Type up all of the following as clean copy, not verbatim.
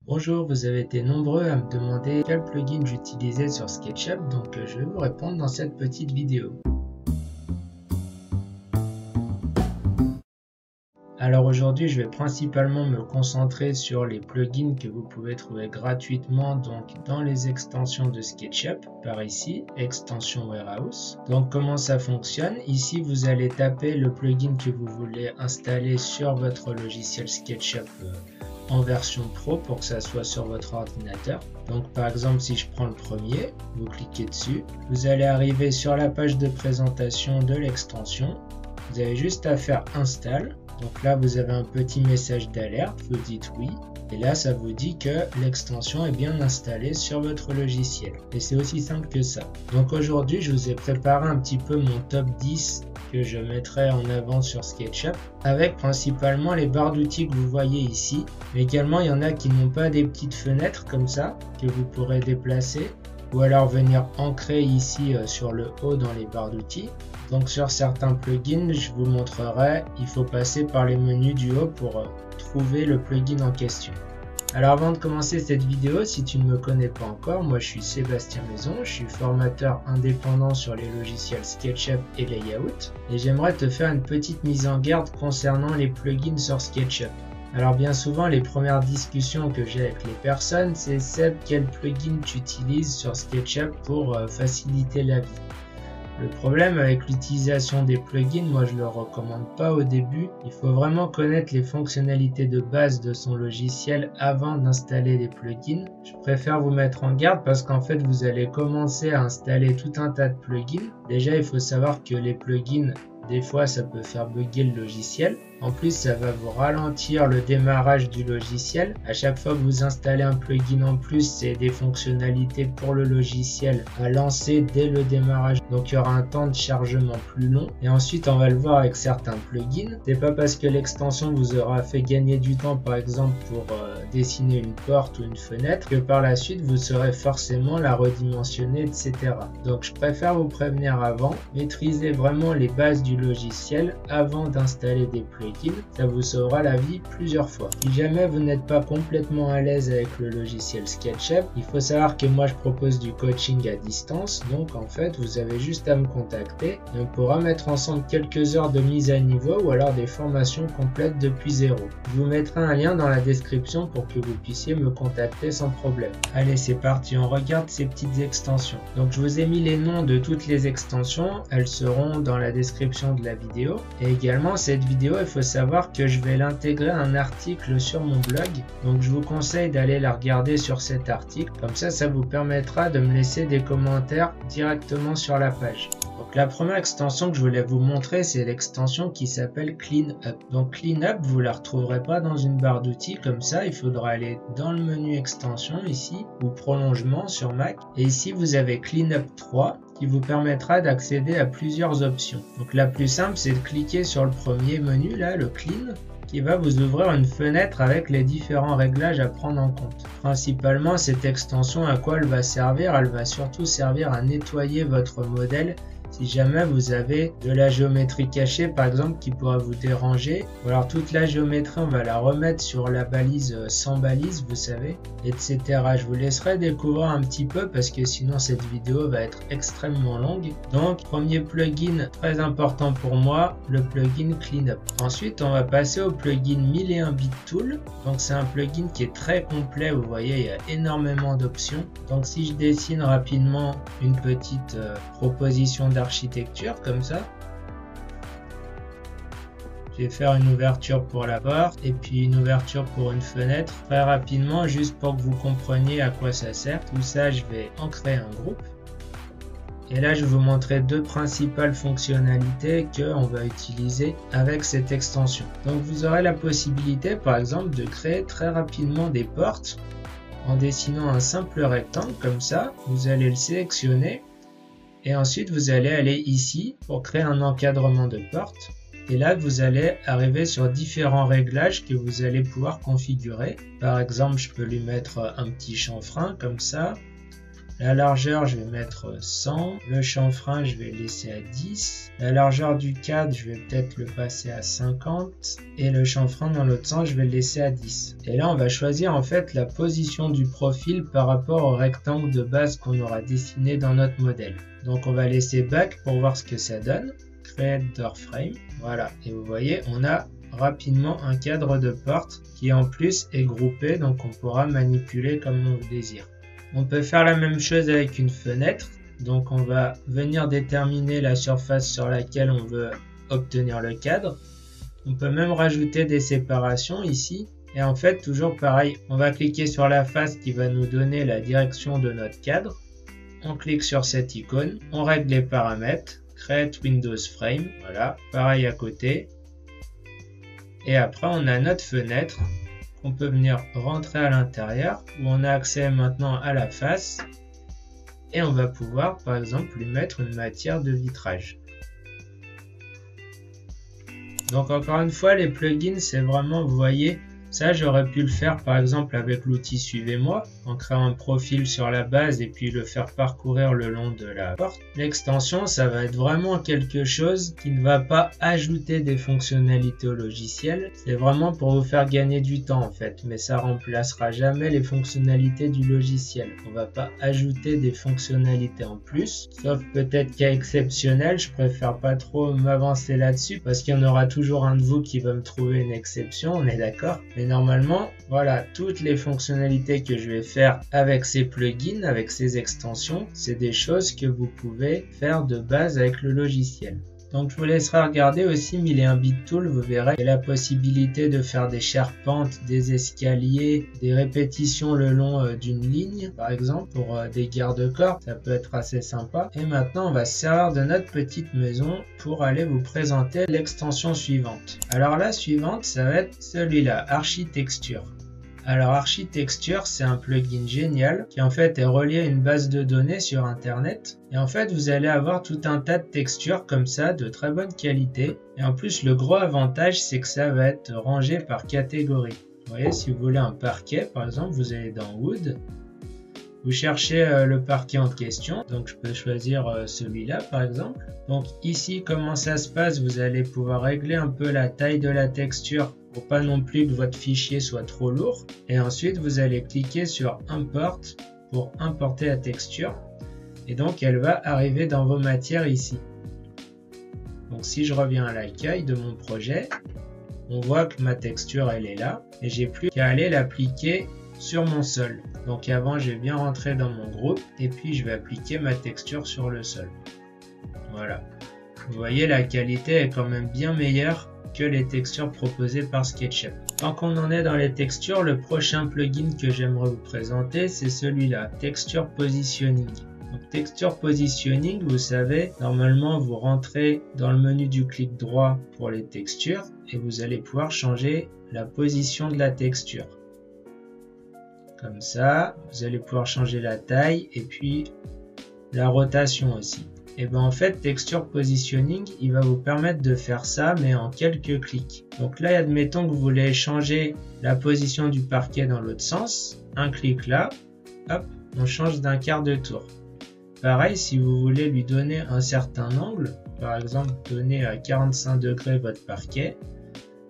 Bonjour, vous avez été nombreux à me demander quel plugin j'utilisais sur SketchUp, donc je vais vous répondre dans cette petite vidéo. Alors aujourd'hui, je vais principalement me concentrer sur les plugins que vous pouvez trouver gratuitement donc dans les extensions de SketchUp, par ici, extension Warehouse. Donc comment ça fonctionne? Ici, vous allez taper le plugin que vous voulez installer sur votre logiciel SketchUp en version pro pour que ça soit sur votre ordinateur. Donc par exemple, si je prends le premier, vous cliquez dessus, vous allez arriver sur la page de présentation de l'extension. Vous avez juste à faire install. Donc là, vous avez un petit message d'alerte, vous dites oui. Et là, ça vous dit que l'extension est bien installée sur votre logiciel. Et c'est aussi simple que ça. Donc aujourd'hui, je vous ai préparé un petit peu mon top 10 que je mettrai en avant sur SketchUp, avec principalement les barres d'outils que vous voyez ici. Mais également, il y en a qui n'ont pas des petites fenêtres comme ça, que vous pourrez déplacer, ou alors venir ancrer ici sur le haut dans les barres d'outils. Donc sur certains plugins, je vous montrerai, il faut passer par les menus du haut pour trouver le plugin en question. Alors avant de commencer cette vidéo, si tu ne me connais pas encore, moi je suis Sébastien Maison, je suis formateur indépendant sur les logiciels SketchUp et Layout, et j'aimerais te faire une petite mise en garde concernant les plugins sur SketchUp. Alors bien souvent, les premières discussions que j'ai avec les personnes, c'est Seb, quel plugin tu utilises sur SketchUp pour faciliter la vie. Le problème avec l'utilisation des plugins, moi je ne le recommande pas au début. Il faut vraiment connaître les fonctionnalités de base de son logiciel avant d'installer les plugins. Je préfère vous mettre en garde parce qu'en fait vous allez commencer à installer tout un tas de plugins. Déjà il faut savoir que les plugins, des fois ça peut faire bugger le logiciel. En plus, ça va vous ralentir le démarrage du logiciel. À chaque fois que vous installez un plugin en plus, c'est des fonctionnalités pour le logiciel à lancer dès le démarrage. Donc il y aura un temps de chargement plus long. Et ensuite, on va le voir avec certains plugins. C'est pas parce que l'extension vous aura fait gagner du temps, par exemple pour dessiner une porte ou une fenêtre, que par la suite vous saurez forcément la redimensionner, etc. Donc je préfère vous prévenir avant. Maîtrisez vraiment les bases du logiciel avant d'installer des plugins. Ça vous sauvera la vie plusieurs fois. Si jamais vous n'êtes pas complètement à l'aise avec le logiciel SketchUp, il faut savoir que moi je propose du coaching à distance, donc en fait vous avez juste à me contacter et on pourra mettre ensemble quelques heures de mise à niveau ou alors des formations complètes depuis zéro. Je vous mettrai un lien dans la description pour que vous puissiez me contacter sans problème. Allez, c'est parti, on regarde ces petites extensions. Donc je vous ai mis les noms de toutes les extensions, elles seront dans la description de la vidéo. Et également cette vidéo, il faut savoir que je vais l'intégrer à un article sur mon blog, donc je vous conseille d'aller la regarder sur cet article, comme ça vous permettra de me laisser des commentaires directement sur la page. Donc la première extension que je voulais vous montrer, c'est l'extension qui s'appelle Cleanup. Donc Cleanup, vous la retrouverez pas dans une barre d'outils comme ça, il faudra aller dans le menu extension ici, ou prolongement sur Mac, et ici vous avez Cleanup 3, qui vous permettra d'accéder à plusieurs options. Donc la plus simple, c'est de cliquer sur le premier menu là, le Clean, qui va vous ouvrir une fenêtre avec les différents réglages à prendre en compte. Principalement, cette extension, à quoi elle va servir? Elle va surtout servir à nettoyer votre modèle si jamais vous avez de la géométrie cachée par exemple qui pourra vous déranger, ou alors toute la géométrie on va la remettre sur la balise sans balise, vous savez, etc. Je vous laisserai découvrir un petit peu parce que sinon cette vidéo va être extrêmement longue. Donc premier plugin très important pour moi, le plugin Cleanup. Ensuite on va passer au plugin 1001 Bit Tool. Donc c'est un plugin qui est très complet, vous voyez il y a énormément d'options. Donc si je dessine rapidement une petite proposition d'architecture comme ça, je vais faire une ouverture pour la porte et puis une ouverture pour une fenêtre très rapidement, juste pour que vous compreniez à quoi ça sert. Tout ça, je vais en créer un groupe. Et là, je vais vous montrer deux principales fonctionnalités qu'on va utiliser avec cette extension. Donc, vous aurez la possibilité, par exemple, de créer très rapidement des portes en dessinant un simple rectangle comme ça. Vous allez le sélectionner. Et ensuite, vous allez aller ici pour créer un encadrement de porte. Et là, vous allez arriver sur différents réglages que vous allez pouvoir configurer. Par exemple, je peux lui mettre un petit chanfrein comme ça. La largeur, je vais mettre 100. Le chanfrein, je vais le laisser à 10. La largeur du cadre, je vais peut-être le passer à 50. Et le chanfrein dans l'autre sens, je vais le laisser à 10. Et là, on va choisir en fait la position du profil par rapport au rectangle de base qu'on aura dessiné dans notre modèle. Donc, on va laisser back pour voir ce que ça donne. Create door frame. Voilà. Et vous voyez, on a rapidement un cadre de porte qui en plus est groupé, donc on pourra manipuler comme on le désire. On peut faire la même chose avec une fenêtre, donc on va venir déterminer la surface sur laquelle on veut obtenir le cadre. On peut même rajouter des séparations ici, et en fait toujours pareil, on va cliquer sur la face qui va nous donner la direction de notre cadre. On clique sur cette icône, on règle les paramètres, Create Windows Frame, voilà, pareil à côté. Et après, on a notre fenêtre qu'on peut venir rentrer à l'intérieur où on a accès maintenant à la face. Et on va pouvoir, par exemple, lui mettre une matière de vitrage. Donc, encore une fois, les plugins, c'est vraiment, vous voyez, ça, j'aurais pu le faire, par exemple, avec l'outil Suivez-moi, en créant un profil sur la base et puis le faire parcourir le long de la porte. L'extension, ça va être vraiment quelque chose qui ne va pas ajouter des fonctionnalités au logiciel. C'est vraiment pour vous faire gagner du temps, en fait, mais ça remplacera jamais les fonctionnalités du logiciel. On va pas ajouter des fonctionnalités en plus, sauf peut-être cas exceptionnel. Je préfère pas trop m'avancer là-dessus parce qu'il y en aura toujours un de vous qui va me trouver une exception, on est d'accord? Mais normalement, voilà, toutes les fonctionnalités que je vais faire avec ces plugins, avec ces extensions, c'est des choses que vous pouvez faire de base avec le logiciel. Donc je vous laisserai regarder aussi 1001 Bit Tool, vous verrez, il y a la possibilité de faire des charpentes, des escaliers, des répétitions le long d'une ligne, par exemple, pour des garde-corps, ça peut être assez sympa. Et maintenant, on va se servir de notre petite maison pour aller vous présenter l'extension suivante. Alors la suivante, ça va être celui-là, Architecture. Alors Architecture, c'est un plugin génial qui en fait est relié à une base de données sur internet et en fait vous allez avoir tout un tas de textures comme ça de très bonne qualité et en plus le gros avantage c'est que ça va être rangé par catégorie. Vous voyez, si vous voulez un parquet par exemple, vous allez dans Wood, vous cherchez le parquet en question, donc je peux choisir celui-là par exemple. Donc ici comment ça se passe, vous allez pouvoir régler un peu la taille de la texture pour pas non plus que votre fichier soit trop lourd. Et ensuite, vous allez cliquer sur Import pour importer la texture. Et donc, elle va arriver dans vos matières ici. Donc, si je reviens à l'accueil de mon projet, on voit que ma texture, elle est là. Et j'ai plus qu'à aller l'appliquer sur mon sol. Donc, avant, je vais bien rentrer dans mon groupe. Et puis, je vais appliquer ma texture sur le sol. Voilà. Vous voyez, la qualité est quand même bien meilleure que les textures proposées par SketchUp. Tant qu'on en est dans les textures, le prochain plugin que j'aimerais vous présenter, c'est celui-là, Texture Positioning. Donc, Texture Positioning, vous savez, normalement, vous rentrez dans le menu du clic droit pour les textures et vous allez pouvoir changer la position de la texture. Comme ça, vous allez pouvoir changer la taille et puis la rotation aussi. Et bien en fait, Texture Positioning, il va vous permettre de faire ça, mais en quelques clics. Donc là, admettons que vous voulez changer la position du parquet dans l'autre sens. Un clic là, hop, on change d'un quart de tour. Pareil, si vous voulez lui donner un certain angle, par exemple donner à 45 degrés votre parquet,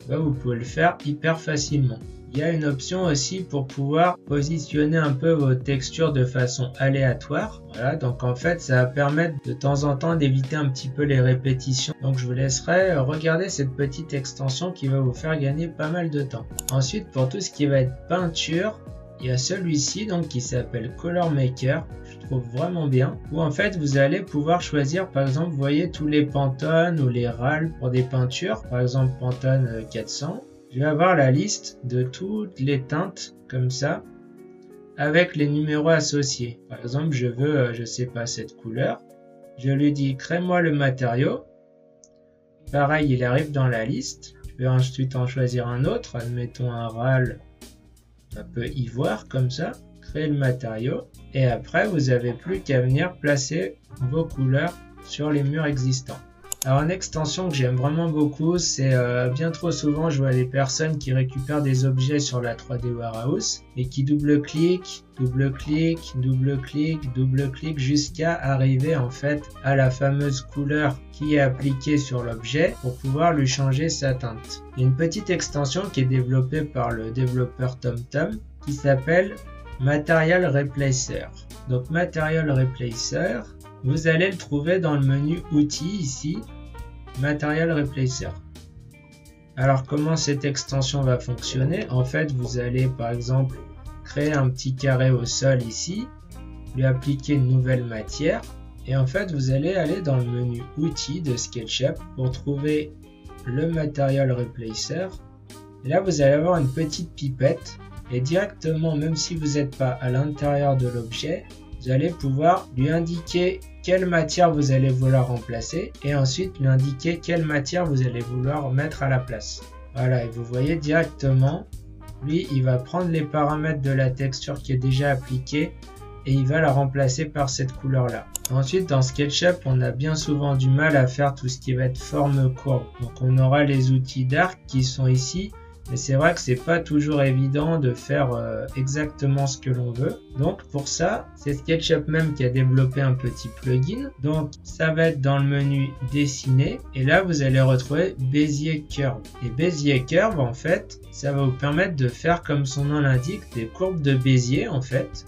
ben vous pouvez le faire hyper facilement. Il y a une option aussi pour pouvoir positionner un peu vos textures de façon aléatoire. Voilà, donc en fait, ça va permettre de temps en temps d'éviter un petit peu les répétitions. Donc je vous laisserai regarder cette petite extension qui va vous faire gagner pas mal de temps. Ensuite, pour tout ce qui va être peinture, il y a celui-ci donc qui s'appelle Color Maker. Je trouve vraiment bien. Où en fait, vous allez pouvoir choisir, par exemple, vous voyez tous les Pantone ou les RAL pour des peintures. Par exemple, Pantone 400. Je vais avoir la liste de toutes les teintes comme ça avec les numéros associés. Par exemple, je veux, je sais pas, cette couleur. Je lui dis crée-moi le matériau. Pareil, il arrive dans la liste. Je vais ensuite en choisir un autre. Admettons un RAL un peu ivoire comme ça. Créer le matériau. Et après, vous n'avez plus qu'à venir placer vos couleurs sur les murs existants. Alors une extension que j'aime vraiment beaucoup, c'est bien trop souvent je vois les personnes qui récupèrent des objets sur la 3D Warehouse et qui double-cliquent, double-cliquent, double-cliquent, double-cliquent jusqu'à arriver en fait à la fameuse couleur qui est appliquée sur l'objet pour pouvoir lui changer sa teinte. Il y a une petite extension qui est développée par le développeur TomTom qui s'appelle Material Replacer. Donc Material Replacer, vous allez le trouver dans le menu Outils ici, Material Replacer. Alors comment cette extension va fonctionner? En fait, vous allez par exemple créer un petit carré au sol ici, lui appliquer une nouvelle matière et en fait vous allez aller dans le menu Outils de SketchUp pour trouver le Material Replacer. Et là vous allez avoir une petite pipette et directement, même si vous n'êtes pas à l'intérieur de l'objet, vous allez pouvoir lui indiquer quelle matière vous allez vouloir remplacer et ensuite lui indiquer quelle matière vous allez vouloir mettre à la place. Voilà, et vous voyez directement, lui il va prendre les paramètres de la texture qui est déjà appliquée et il va la remplacer par cette couleur là. Ensuite dans SketchUp on a bien souvent du mal à faire tout ce qui va être forme courbe. Donc on aura les outils d'arc qui sont ici. Mais c'est vrai que c'est pas toujours évident de faire exactement ce que l'on veut. Donc pour ça, c'est SketchUp même qui a développé un petit plugin. Donc ça va être dans le menu dessiner et là vous allez retrouver Bezier Curve. Et Bezier Curve en fait, ça va vous permettre de faire comme son nom l'indique des courbes de Bézier en fait,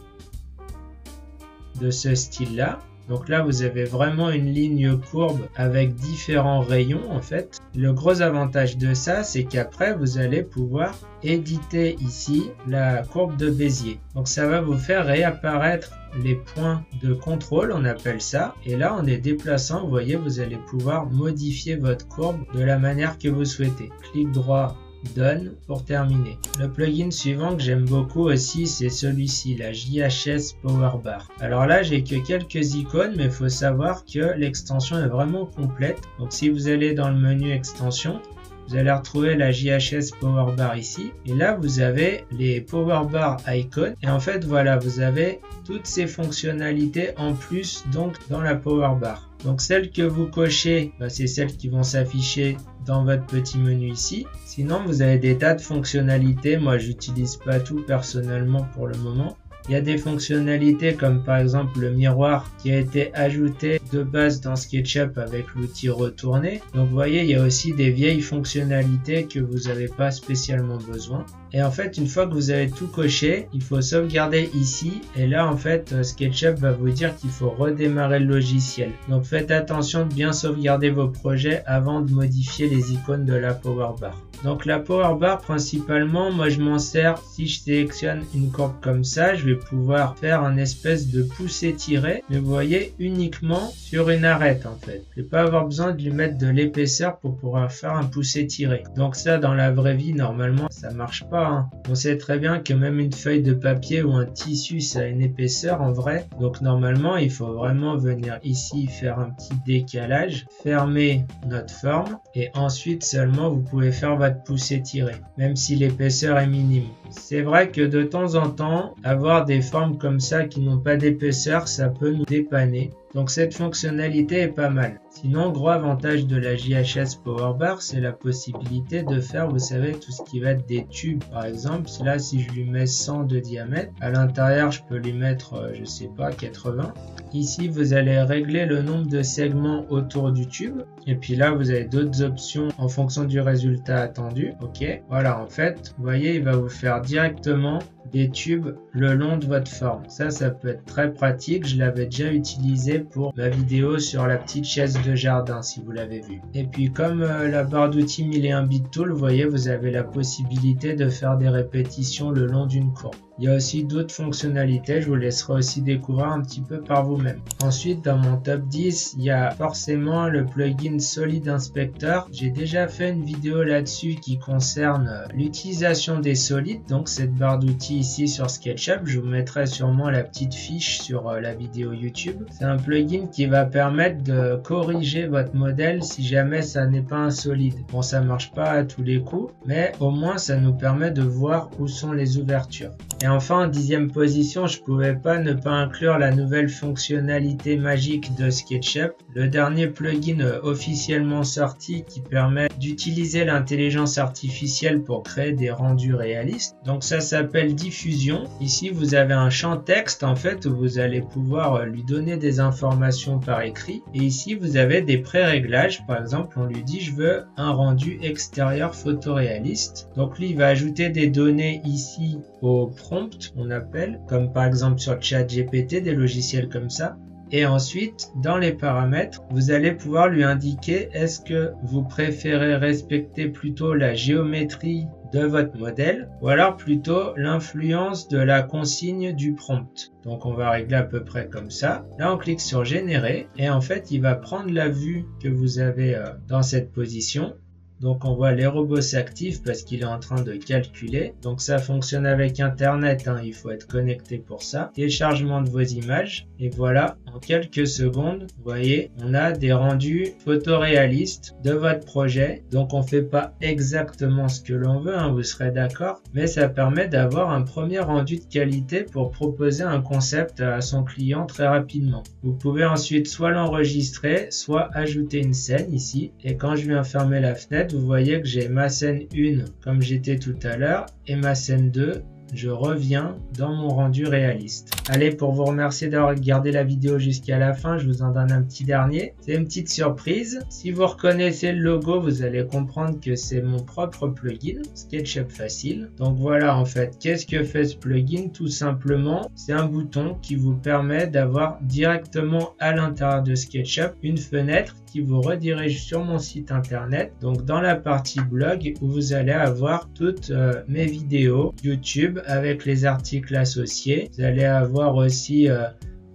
de ce style là. Donc là vous avez vraiment une ligne courbe avec différents rayons en fait. Le gros avantage de ça c'est qu'après vous allez pouvoir éditer ici la courbe de Bézier. Donc ça va vous faire réapparaître les points de contrôle, on appelle ça. Et là en les déplaçant, vous voyez, vous allez pouvoir modifier votre courbe de la manière que vous souhaitez. Clic droit, Done pour terminer. Le plugin suivant que j'aime beaucoup aussi, c'est celui-ci, la JHS Powerbar. Alors là, j'ai que quelques icônes, mais il faut savoir que l'extension est vraiment complète. Donc si vous allez dans le menu extension, vous allez retrouver la JHS Powerbar ici. Et là, vous avez les Powerbar icons. Et en fait, voilà, vous avez toutes ces fonctionnalités en plus donc dans la Powerbar. Donc celles que vous cochez, c'est celles qui vont s'afficher dans votre petit menu ici. Sinon, vous avez des tas de fonctionnalités. Moi, j'utilise pas tout personnellement pour le moment. Il y a des fonctionnalités comme par exemple le miroir qui a été ajouté de base dans SketchUp avec l'outil retourner. Donc vous voyez, il y a aussi des vieilles fonctionnalités que vous n'avez pas spécialement besoin. Et en fait, une fois que vous avez tout coché, il faut sauvegarder ici. Et là, en fait, SketchUp va vous dire qu'il faut redémarrer le logiciel. Donc faites attention de bien sauvegarder vos projets avant de modifier les icônes de la Powerbar. Donc la Powerbar, principalement, moi je m'en sers, si je sélectionne une courbe comme ça, je vais pouvoir faire un espèce de poussé-tiré, mais vous voyez, uniquement sur une arête en fait. Je ne vais pas avoir besoin de lui mettre de l'épaisseur pour pouvoir faire un poussé-tiré. Donc ça, dans la vraie vie, normalement, ça marche pas. On sait très bien que même une feuille de papier ou un tissu, ça a une épaisseur en vrai. Donc normalement, il faut vraiment venir ici faire un petit décalage, fermer notre forme et ensuite seulement vous pouvez faire votre poussé-tiré, même si l'épaisseur est minime. C'est vrai que de temps en temps, avoir des formes comme ça qui n'ont pas d'épaisseur, ça peut nous dépanner. Donc cette fonctionnalité est pas mal. Sinon, gros avantage de la JHS Powerbar, c'est la possibilité de faire, vous savez, tout ce qui va être des tubes. Par exemple, là, si je lui mets 100 de diamètre, à l'intérieur, je peux lui mettre, je sais pas, 80. Ici, vous allez régler le nombre de segments autour du tube. Et puis là, vous avez d'autres options en fonction du résultat attendu. Ok, voilà, en fait, vous voyez, il va vous faire directement des tubes le long de votre forme. Ça peut être très pratique. Je l'avais déjà utilisé pour ma vidéo sur la petite chaise de jardin, si vous l'avez vu. Et puis, comme la barre d'outils 1001 bit tool, vous voyez, vous avez la possibilité de faire des répétitions le long d'une courbe. Il y a aussi d'autres fonctionnalités, je vous laisserai aussi découvrir un petit peu par vous-même. Ensuite, dans mon top 10, il y a forcément le plugin Solid Inspector. J'ai déjà fait une vidéo là-dessus qui concerne l'utilisation des solides, donc cette barre d'outils ici sur SketchUp. Je vous mettrai sûrement la petite fiche sur la vidéo YouTube. C'est un plugin qui va permettre de corriger votre modèle si jamais ça n'est pas un solide. Bon, ça marche pas à tous les coups, mais au moins ça nous permet de voir où sont les ouvertures. Et enfin en 10e position, je pouvais pas ne pas inclure la nouvelle fonctionnalité magique de SketchUp, le dernier plugin officiellement sorti qui permet d'utiliser l'intelligence artificielle pour créer des rendus réalistes. Donc ça s'appelle Diffusion. Ici vous avez un champ texte en fait où vous allez pouvoir lui donner des informations par écrit. Et ici vous avez des pré-réglages. Par exemple on lui dit je veux un rendu extérieur photoréaliste. Donc lui il va ajouter des données ici au prompt on appelle, comme par exemple sur ChatGPT, des logiciels comme ça. Et ensuite, dans les paramètres, vous allez pouvoir lui indiquer est-ce que vous préférez respecter plutôt la géométrie de votre modèle ou alors plutôt l'influence de la consigne du prompt. Donc on va régler à peu près comme ça. Là on clique sur générer et en fait il va prendre la vue que vous avez dans cette position. Donc on voit les robots s'activent parce qu'il est en train de calculer. Donc ça fonctionne avec internet, hein, il faut être connecté pour ça. Téléchargement de vos images. Et voilà, en quelques secondes, vous voyez, on a des rendus photoréalistes de votre projet. Donc on ne fait pas exactement ce que l'on veut, hein, vous serez d'accord. Mais ça permet d'avoir un premier rendu de qualité pour proposer un concept à son client très rapidement. Vous pouvez ensuite soit l'enregistrer, soit ajouter une scène ici. Et quand je viens fermer la fenêtre, vous voyez que j'ai ma scène 1 comme j'étais tout à l'heure et ma scène 2. Je reviens dans mon rendu réaliste. Allez, pour vous remercier d'avoir regardé la vidéo jusqu'à la fin, je vous en donne un petit dernier. C'est une petite surprise. Si vous reconnaissez le logo, vous allez comprendre que c'est mon propre plugin, SketchUp Facile. Donc voilà, en fait, qu'est-ce que fait ce plugin? Tout simplement, c'est un bouton qui vous permet d'avoir directement à l'intérieur de SketchUp une fenêtre qui vous redirige sur mon site internet. Donc dans la partie blog où vous allez avoir toutes mes vidéos YouTube avec les articles associés. Vous allez avoir aussi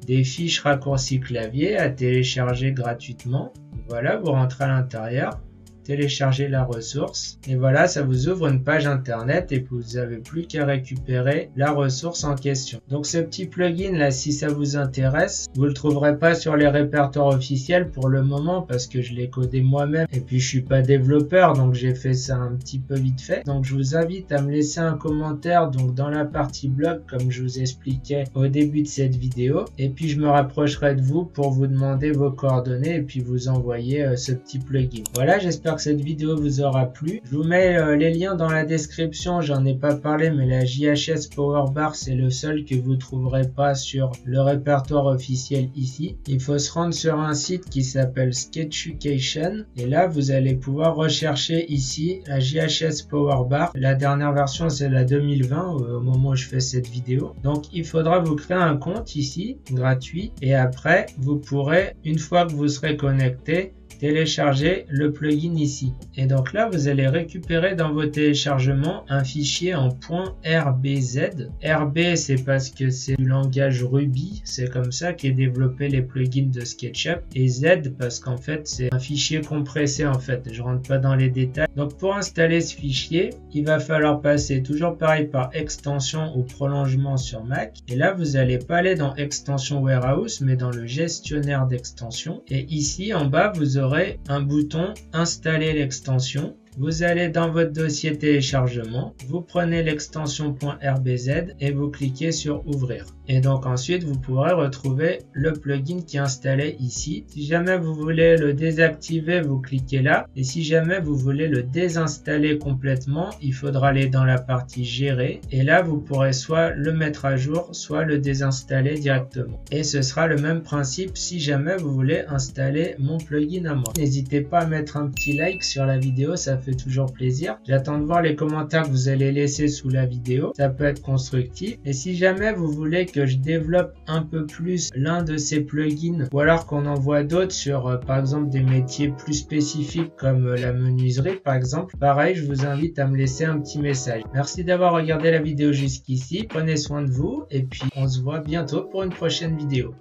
des fiches raccourcis clavier à télécharger gratuitement. Voilà, vous rentrez à l'intérieur, téléchargez la ressource et voilà, ça vous ouvre une page internet et vous n'avez plus qu'à récupérer la ressource en question. Donc ce petit plugin là, si ça vous intéresse, vous le trouverez pas sur les répertoires officiels pour le moment parce que je l'ai codé moi-même et puis je suis pas développeur, donc j'ai fait ça un petit peu vite fait. Donc je vous invite à me laisser un commentaire donc dans la partie blog comme je vous expliquais au début de cette vidéo et puis je me rapprocherai de vous pour vous demander vos coordonnées et puis vous envoyer ce petit plugin. Voilà, j'espère que cette vidéo vous aura plu. Je vous mets les liens dans la description, j'en ai pas parlé mais la JHS Powerbar c'est le seul que vous trouverez pas sur le répertoire officiel ici. Il faut se rendre sur un site qui s'appelle Sketchucation et là vous allez pouvoir rechercher ici la JHS Powerbar. La dernière version c'est la 2020 au moment où je fais cette vidéo. Donc il faudra vous créer un compte ici gratuit et après vous pourrez, une fois que vous serez connecté, télécharger le plugin ici. Et donc là, vous allez récupérer dans vos téléchargements un fichier en .rbz. RB, c'est parce que c'est du langage Ruby. C'est comme ça qu'est développé les plugins de SketchUp. Et Z, parce qu'en fait, c'est un fichier compressé en fait. Je rentre pas dans les détails. Donc pour installer ce fichier, il va falloir passer toujours pareil par extension ou prolongement sur Mac. Et là, vous n'allez pas aller dans extension Warehouse, mais dans le gestionnaire d'extension. Et ici, en bas, vous aurez un bouton installer l'extension. Vous allez dans votre dossier téléchargement, vous prenez l'extension .rbz et vous cliquez sur ouvrir. Et donc ensuite vous pourrez retrouver le plugin qui est installé ici. Si jamais vous voulez le désactiver, vous cliquez là. Et si jamais vous voulez le désinstaller complètement, il faudra aller dans la partie gérer. Et là vous pourrez soit le mettre à jour, soit le désinstaller directement. Et ce sera le même principe si jamais vous voulez installer mon plugin à moi. N'hésitez pas à mettre un petit like sur la vidéo, ça fait toujours plaisir. J'attends de voir les commentaires que vous allez laisser sous la vidéo. Ça peut être constructif. Et si jamais vous voulez que je développe un peu plus l'un de ces plugins ou alors qu'on en voit d'autres sur par exemple des métiers plus spécifiques comme la menuiserie par exemple, pareil, je vous invite à me laisser un petit message. Merci d'avoir regardé la vidéo jusqu'ici. Prenez soin de vous et puis on se voit bientôt pour une prochaine vidéo.